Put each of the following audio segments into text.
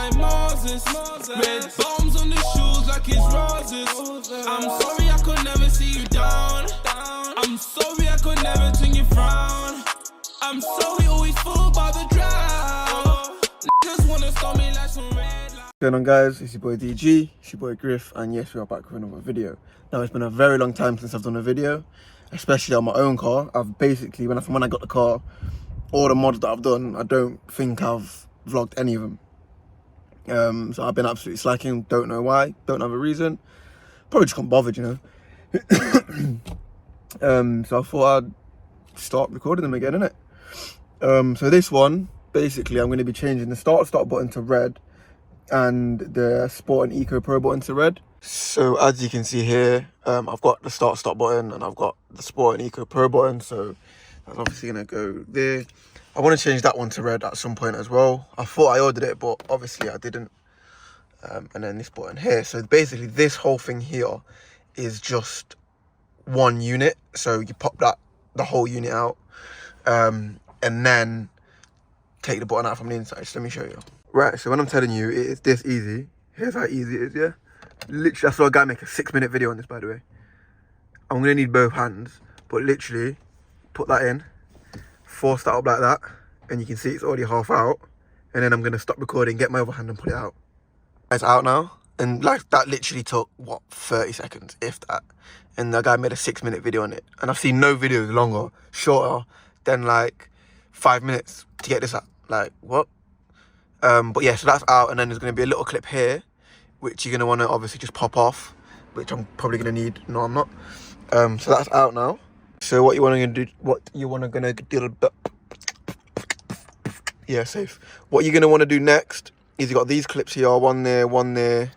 like Moses. Red bombs on the shoes like it's roses. I'm sorry I could never see you down. I'm sorry I could never turn you frown. I'm sorry always full by the drown. Niggas wanna stop me like some red light. What's going on, guys? It's your boy DG, it's your boy Griff, and yes, we are back with another video. Now, it's been a very long time since I've done a video, especially on my own car. I've basically, from when I got the car, all the mods that I've done, I don't think I've vlogged any of them. So I've been absolutely slacking, don't know why, don't have a reason. Probably just can't bothered, you know. So I thought I'd start recording them again, innit? So this one, basically, I'm going to be changing the start button to red and the Sport and Eco Pro button to red. So as you can see here, I've got the stop button and I've got the Sport and Eco Pro button, so that's obviously going to go there. I want to change that one to red at some point as well. I thought I ordered it, but obviously I didn't. And then this button here. So basically this whole thing here is just one unit. So you pop the whole unit out, and then take the button out from the inside. So let me show you. Right, so when I'm telling you it's this easy, here's how easy it is, yeah? Literally, I saw a guy make a 6-minute video on this, by the way. I'm going to need both hands, but literally, put that in, force that up like that, and you can see it's already half out. And then I'm going to stop recording, get my other hand and put it out. It's out now, and like that literally took, what, 30 seconds, if that. And the guy made a 6-minute video on it. And I've seen no videos longer, shorter than like 5 minutes to get this out. Like, what? But yeah, so that's out, and then there's going to be a little clip here, which you're going to want to obviously just pop off, which I'm probably going to need. No, I'm not. So that's out now. So what you want to do, yeah, safe. What you're going to want to do next is you got these clips here, one there, one there,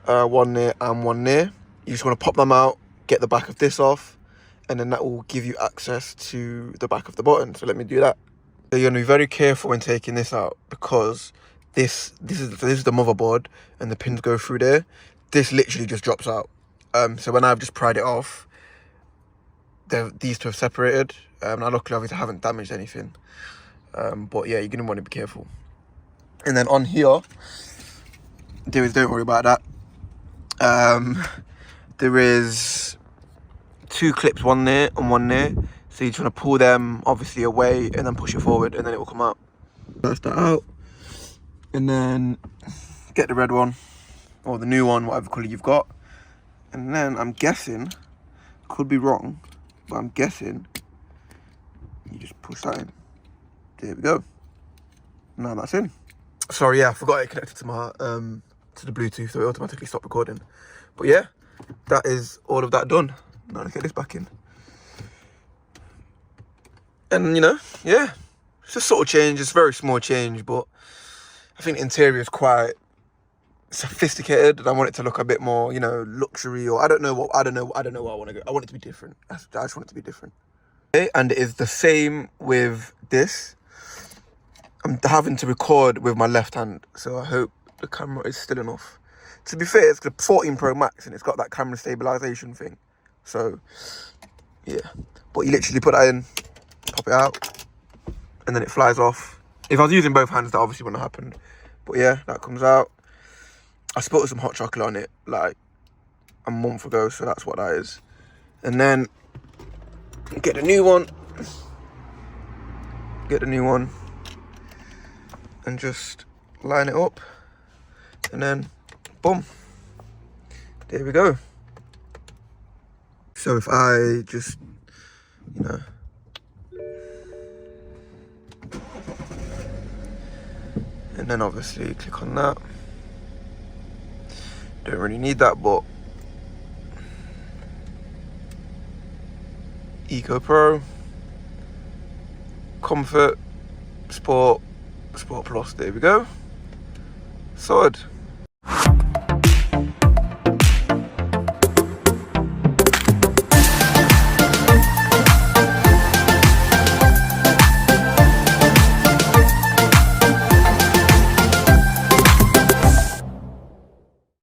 one there, and one there. You just want to pop them out, get the back of this off, and then that will give you access to the back of the button. So let me do that. So you're going to be very careful when taking this out, because this is the motherboard and the pins go through there. This literally just drops out. So when I've just pried it off, these two have separated. Now luckily obviously I haven't damaged anything. But yeah, you're going to want to be careful. And then on here, don't worry about that. There is 2 clips, one there and one there. So you're trying to pull them obviously away and then push it forward, and then it will come out. That's that out. And then get the red one, or the new one, whatever colour you've got. And then I'm guessing, could be wrong, but I'm guessing you just push that in. There we go. Now that's in. Sorry, yeah, I forgot it connected to my to the Bluetooth, so it automatically stopped recording. But yeah, that is all of that done. Now let's get this back in. And, you know, yeah, it's a sort of change. It's a very small change, but I think the interior is quite sophisticated, and I want it to look a bit more, you know, luxury, or I don't know what I want to go. I want it to be different. I just want it to be different. Okay, and it is the same with this. I'm having to record with my left hand, so I hope the camera is still enough. To be fair, it's the 14 Pro Max, and it's got that camera stabilization thing. So, yeah. But you literally put that in, pop it out, and then it flies off. If I was using both hands, that obviously wouldn't have happened. But yeah, that comes out. I spilled some hot chocolate on it like a month ago, so that's what that is. And then get a new one. And just line it up. And then, boom. There we go. So if I just, you know, and then obviously click on that. Don't really need that, but Eco Pro, Comfort, Sport Plus, there we go. Solid.